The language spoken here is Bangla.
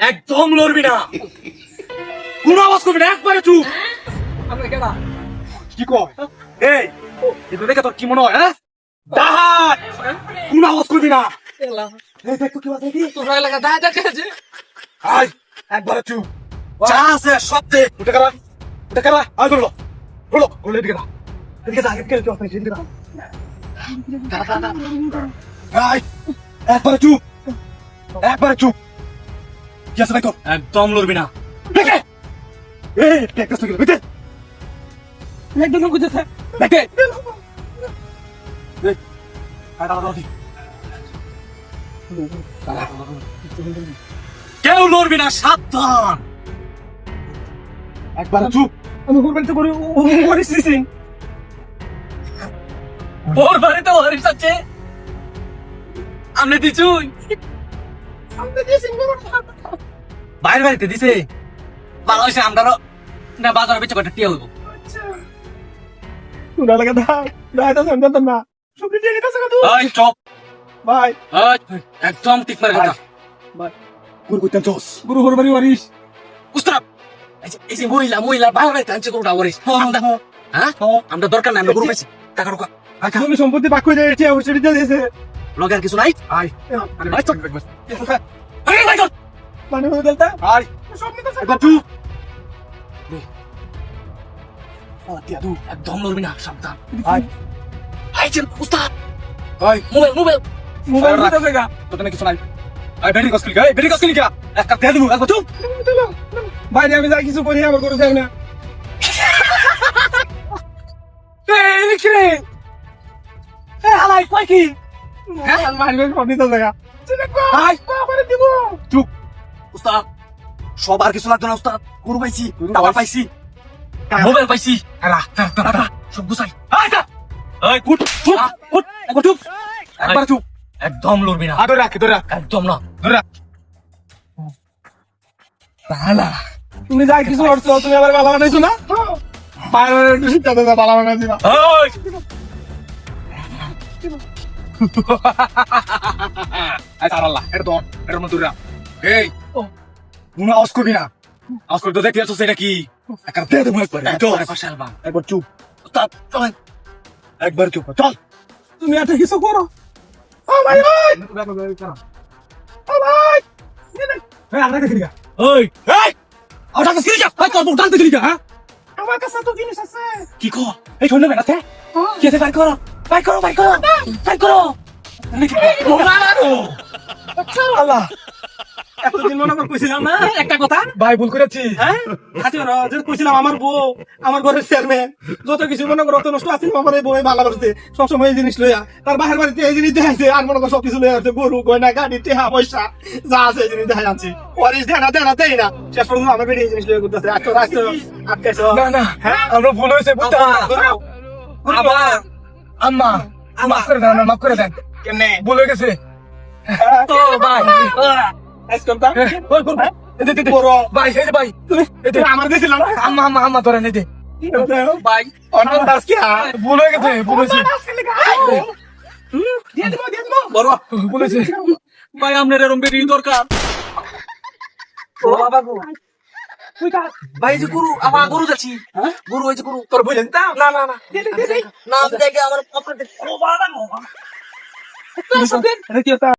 একদম লড়বি না, কোন আওয়াজ করবি না, একবারে চুপ। আমরা কেডা? কি কয়? এই এটা দেখে তোর কি মনে হয়? হ্যাঁ, ডাহাত, কোন আওয়াজ করবি না। এলা এই দেখ তো কি বাজে কি? তোরা এলাকা দায় দেখাছে। আই একবারে চুপ, যা আছে সব দে। উঠে গেলা, উঠে গেলা, আই বলো বলো বলো, এদিকে না, এদিকে যা, এদিকে চুপ, এদিকে না। আই একবারে চুপ, একবারে চুপ। কি আছে ভাই তোর? একদম লড়বি না। দেখে এই একটা সুগিল বিতে একদম বুঝেছে। দেখে এই আটা দাও। কেউ লড়বি না, সাবধান। একবার চুপ। আমি করবেন তো করে ওরিস সিং। ওর বাড়িতে ওরিস আছে, আমনে দিছুই। আমরা দিছি বাইরে বাড়িতে দিছে, বাংলাদেশে আমরাও না বাজারে বেচে কটা টিয়া হইব। তোরা এলাকা দায় তো জানতাম না। সব দিয়ে গেছে কত? এই চুপ ভাই এই, একদম ঠিক মারে কথা। ভাই গুরু কইতাম চোস গুরু হরবারি ওরিস। উস্তাদ, এই যে মহিলা বাইরে বাড়িতে আনছে গরুটা ওরিস। আমরা হ্যাঁ আমরা দরকার নাই, আমরা গরু পাইছি, টাকা রোকা। তুমি সম্পত্তি ভাগ করে দিয়েছে ওষুধ দিয়েছে। লগে আর কিছু নাই। আয় আয় চুপ, আরে ভাই চুপ, মানে হয়ে গেলতা। আয় সব নিতে একবার চুপ। টিয়া দু একদম লড়বি না, সাবধান। আয় আয় চল উস্তাদ। আয় মোবাইল মোবাইল মোবাইল দিতে জায়গা। তোদের কিছু নাই। আয় বেরি কসলি গা, বেরি কসলি গা, একটা দে দেবো, একবার চুপ। বাইরে আমি যা কিছু করি আমার করে যাই না। এই কি রে? এ হালাই কই কি? হ্যাঁ মারবে সব নিতে জায়গা। আয় আমারে দিব। চুপ উস্তাদ, সব আর কিছু লাগতো না উস্তাদ। গরু পাইছি, টাওয়ার পাইছি, মোবাইল পাইছি, সব গুছাই। আয় যা, এই কুট চুপ, কুট একবার চুপ, একবার চুপ, একদম লড়বি না। ধরে রাখ ধরে রাখ একদম না। ধরে রাখ। তাহলে তুমি যা কিছু করছো তুমি আবার বালা বানাইছো না? বাইরে একটু শিক্ষা দাও বালা বানাইছি না। ওই আয় সারাল্লাহ, এটা তো এটার মধ্যে রাখ। এই কোনো আওয়াজ করবি না, আওয়াজ করতে দেখতে আছো সেটা কি? একটা দে দেবো একবার, একবার চুপ উস্তাদ, চল একবার চুপ, চল। তুমি একটা কিছু করো। ও ভাই ভাই ও ভাই এই আমরা দেখি না। ওই এই ওটা তো সিরিয়াস, ভাই তোর উঠান দেখি না। হ্যাঁ আমার কাছে তো জিনিস আছে। কি কো? এই শুনলে না তে? কি আছে, বাইর করো, বাইর করো, বাইর করো, বাইর করো। আল্লাহ এতদিন মনে করে কইছিলাম না একটা কথা। ভাই ভুল করেছি। হ্যাঁ আচ্ছা যে কইছিলাম আমার বউ আমার ঘরের চেয়ারম্যান যত কিছু মনে করো অত নষ্ট আছে আমার এই বউ ভালো করছে সবসময় এই জিনিস লইয়া তার বাহির বাড়িতে এই জিনিস দেখাইছে আর মনে করো সবকিছু লইয়া আছে গরু গয়না গাড়ি টেহা পয়সা যা আছে এই জিনিস দেখাই আনছি ওয়ারিস দেয় না শেষ পর্যন্ত আমার বেরিয়ে এই জিনিস লইয়া করতেছে আটকাইছো না না, হ্যাঁ আমরা ভুল হয়েছে বুঝতে। আবার আম্মা মাফ করে দেন, মাফ করে দেন, কেমনে ভুল হয়ে গেছে। তো ভাই আজকালটা বড় ভাই, এই যে ভাই, তুমি আমার দিয়েছিলাম না আম্মা আম্মা আম্মা ধরেন, এই যে ভাই অন্য দাস কি ভুল হয়ে গেছে, ভুল হয়েছে, বড় ভুল হয়েছে। ভাই আপনার এরম বেরিয়ে দরকার ভাই যে গুরু, আমার গরু যাচ্ছি, গরু হয়েছে, গরু তোর বুঝলেন তা না না না নাম দেখে আমার পকেটে এটা কি